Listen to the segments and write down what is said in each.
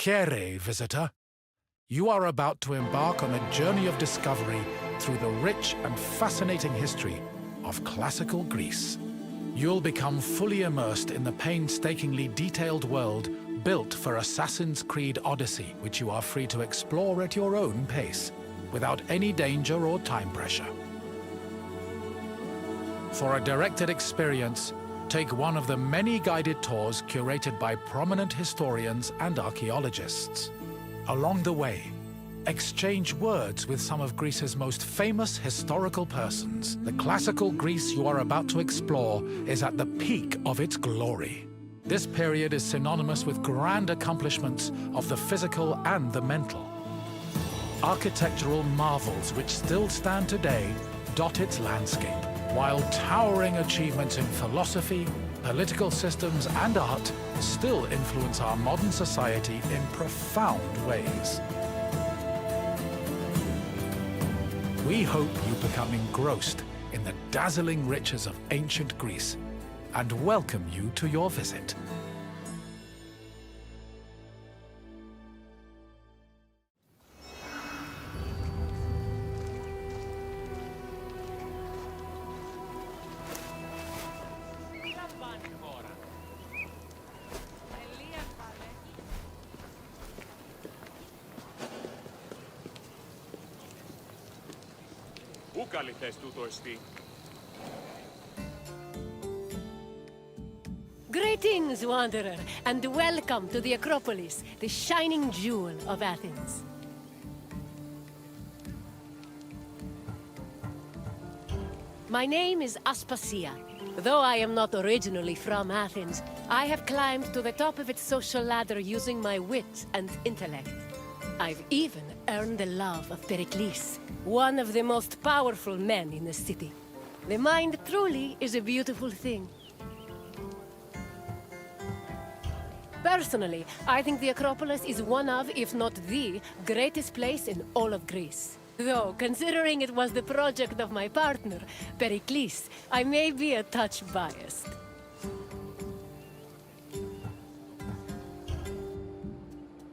Here, visitor. You are about to embark on a journey of discovery through the rich and fascinating history of classical Greece. You'll become fully immersed in the painstakingly detailed world built for Assassin's Creed Odyssey, which you are free to explore at your own pace, without any danger or time pressure. For a directed experience, take one of the many guided tours curated by prominent historians and archaeologists. Along the way, exchange words with some of Greece's most famous historical persons. The classical Greece you are about to explore is at the peak of its glory. This period is synonymous with grand accomplishments of the physical and the mental. Architectural marvels which still stand today dot its landscape, while towering achievements in philosophy, political systems, and art still influence our modern society in profound ways. We hope you become engrossed in the dazzling riches of ancient Greece and welcome you to your visit. Greetings, wanderer, and welcome to the Acropolis, the shining jewel of Athens. My name is Aspasia. Though I am not originally from Athens, I have climbed to the top of its social ladder using my wit and intellect. I've even earned the love of Pericles, one of the most powerful men in the city. The mind truly is a beautiful thing. Personally, I think the Acropolis is one of, if not the, greatest place in all of Greece. Though, considering it was the project of my partner, Pericles, I may be a touch biased.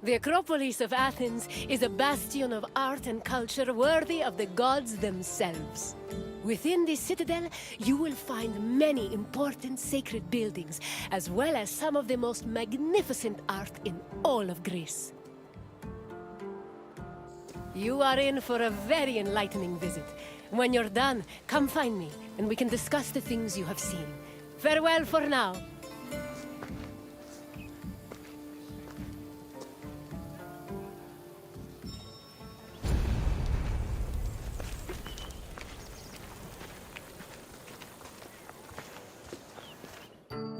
The Acropolis of Athens is a bastion of art and culture worthy of the gods themselves. Within this citadel, you will find many important sacred buildings, as well as some of the most magnificent art in all of Greece. You are in for a very enlightening visit. When you're done, come find me, and we can discuss the things you have seen. Farewell for now.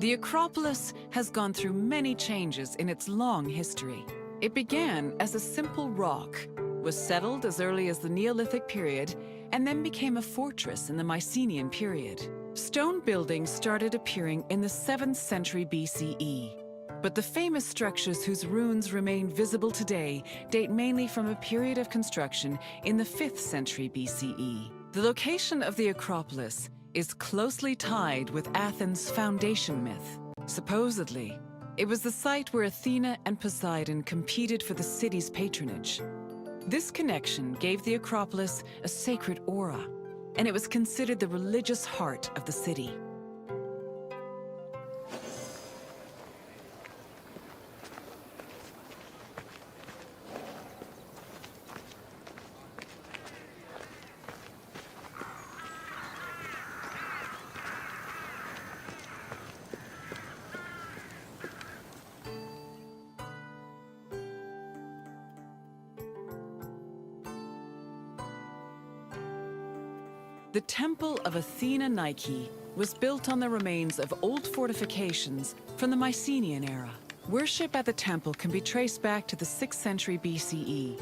The Acropolis has gone through many changes in its long history. It began as a simple rock, was settled as early as the Neolithic period, and then became a fortress in the Mycenaean period. Stone buildings started appearing in the 7th century BCE. But the famous structures whose ruins remain visible today date mainly from a period of construction in the 5th century BCE. The location of the Acropolis is closely tied with Athens' foundation myth. Supposedly, it was the site where Athena and Poseidon competed for the city's patronage. This connection gave the Acropolis a sacred aura, and it was considered the religious heart of the city. The Temple of Athena Nike was built on the remains of old fortifications from the Mycenaean era. Worship at the temple can be traced back to the 6th century BCE,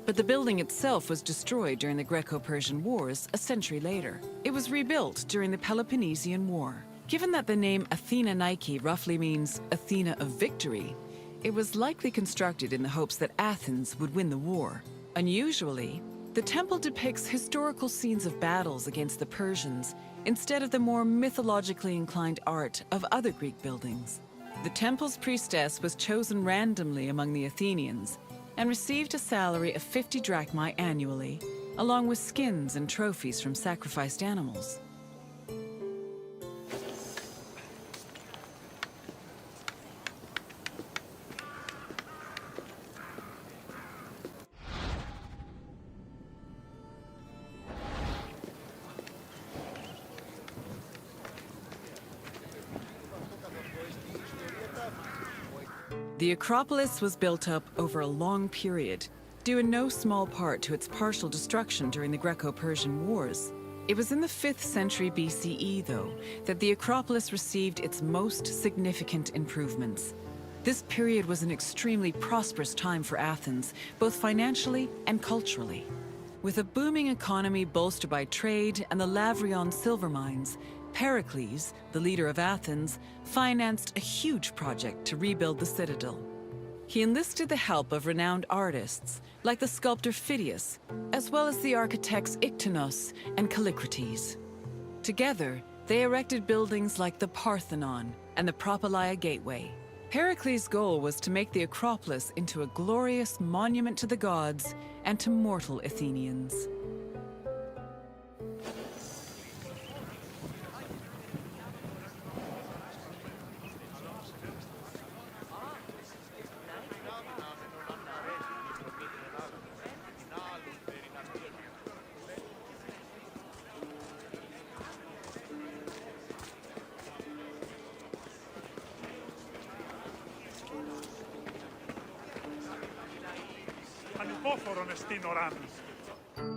but the building itself was destroyed during the Greco-Persian Wars a century later. It was rebuilt during the Peloponnesian War. Given that the name Athena Nike roughly means Athena of victory, it was likely constructed in the hopes that Athens would win the war. Unusually, the temple depicts historical scenes of battles against the Persians instead of the more mythologically inclined art of other Greek buildings. The temple's priestess was chosen randomly among the Athenians and received a salary of 50 drachmae annually, along with skins and trophies from sacrificed animals. The Acropolis was built up over a long period, due in no small part to its partial destruction during the Greco-Persian Wars. It was in the 5th century BCE, though, that the Acropolis received its most significant improvements. This period was an extremely prosperous time for Athens, both financially and culturally. With a booming economy bolstered by trade and the Lavrion silver mines, Pericles, the leader of Athens, financed a huge project to rebuild the citadel. He enlisted the help of renowned artists, like the sculptor Phidias, as well as the architects Iktinos and Callicrates. Together, they erected buildings like the Parthenon and the Propylaea Gateway. Pericles' goal was to make the Acropolis into a glorious monument to the gods and to mortal Athenians.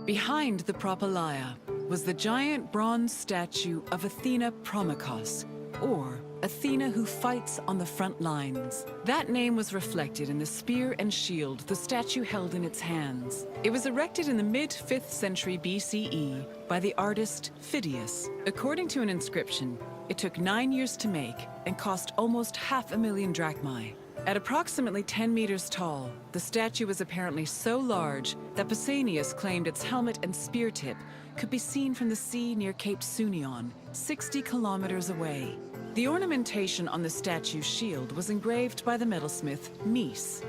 Behind the Propylaea was the giant bronze statue of Athena Promachos, or Athena who fights on the front lines. That name was reflected in the spear and shield the statue held in its hands. It was erected in the mid-5th century BCE by the artist Phidias. According to an inscription, it took 9 years to make and cost almost 500,000 drachmae. At approximately 10 meters tall, the statue was apparently so large that Pausanias claimed its helmet and spear tip could be seen from the sea near Cape Sunion, 60 kilometers away. The ornamentation on the statue's shield was engraved by the metalsmith Mies.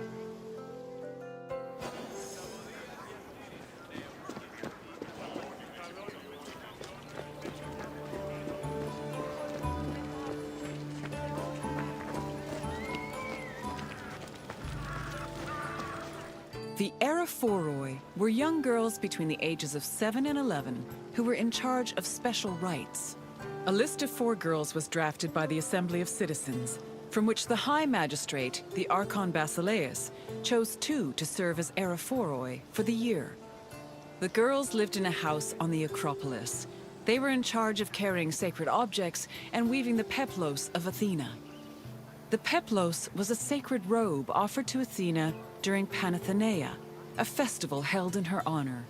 The Aerophoroi were young girls between the ages of 7 and 11 who were in charge of special rites. A list of 4 girls was drafted by the Assembly of Citizens, from which the High Magistrate, the Archon Basileus, chose 2 to serve as Aerophoroi for the year. The girls lived in a house on the Acropolis. They were in charge of carrying sacred objects and weaving the peplos of Athena. The peplos was a sacred robe offered to Athena during Panathenaea, a festival held in her honor.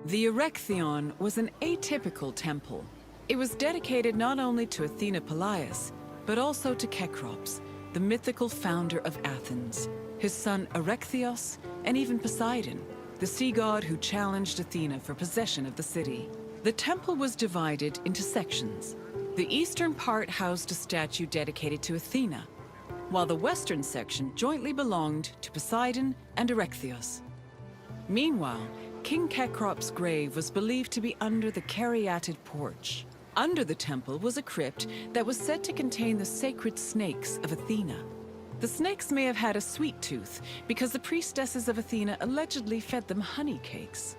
The Erechtheion was an atypical temple. It was dedicated not only to Athena Polias, but also to Cecrops, the mythical founder of Athens, his son Erechtheos, and even Poseidon, the sea god who challenged Athena for possession of the city. The temple was divided into sections. The eastern part housed a statue dedicated to Athena, while the western section jointly belonged to Poseidon and Erechtheos. Meanwhile, King Cecrops' grave was believed to be under the caryatid porch. Under the temple was a crypt that was said to contain the sacred snakes of Athena. The snakes may have had a sweet tooth because the priestesses of Athena allegedly fed them honey cakes.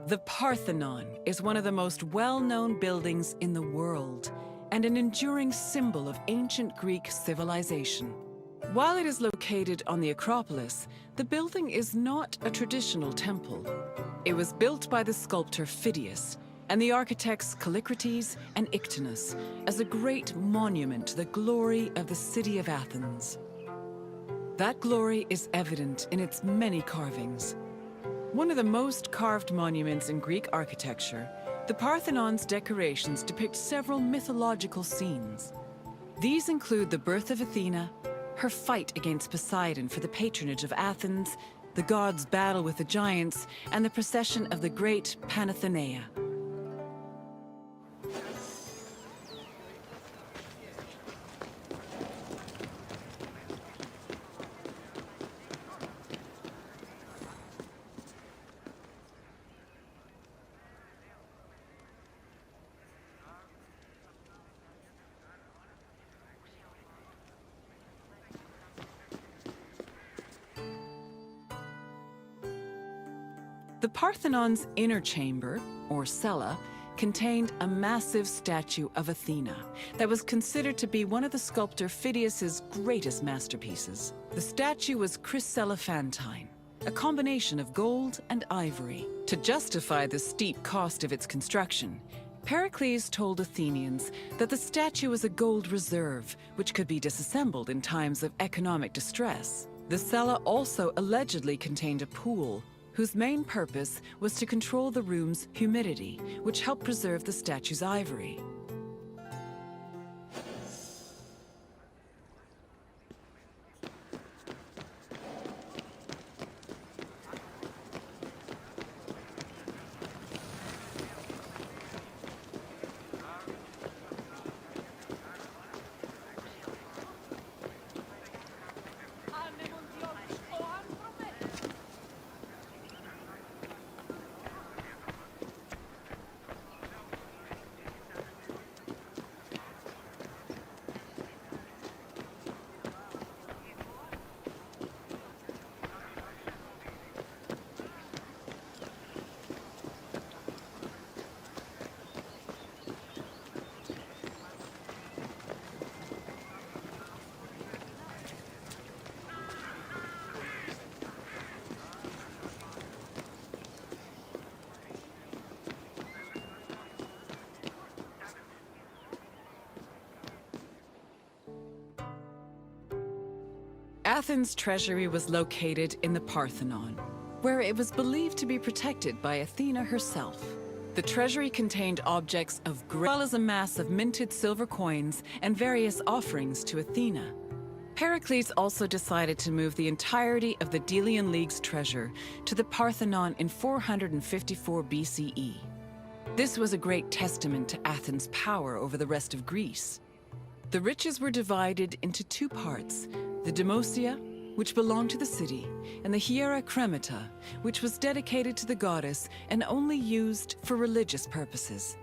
The Parthenon is one of the most well-known buildings in the world and an enduring symbol of ancient Greek civilization. While it is located on the Acropolis, the building is not a traditional temple. It was built by the sculptor Phidias and the architects Callicrates and Ictinus as a great monument to the glory of the city of Athens. That glory is evident in its many carvings. One of the most carved monuments in Greek architecture, the Parthenon's decorations depict several mythological scenes. These include the birth of Athena, her fight against Poseidon for the patronage of Athens, the gods' battle with the giants, and the procession of the great Panathenea. The Parthenon's inner chamber, or cella, contained a massive statue of Athena that was considered to be one of the sculptor Phidias's greatest masterpieces. The statue was chryselephantine, a combination of gold and ivory. To justify the steep cost of its construction, Pericles told Athenians that the statue was a gold reserve, which could be disassembled in times of economic distress. The cella also allegedly contained a pool, whose main purpose was to control the room's humidity, which helped preserve the statue's ivory. Athens' treasury was located in the Parthenon, where it was believed to be protected by Athena herself. The treasury contained objects of great, as well as a mass of minted silver coins and various offerings to Athena. Pericles also decided to move the entirety of the Delian League's treasure to the Parthenon in 454 BCE. This was a great testament to Athens' power over the rest of Greece. The riches were divided into two parts: the Demosia, which belonged to the city, and the Hiera Cremata, which was dedicated to the goddess and only used for religious purposes.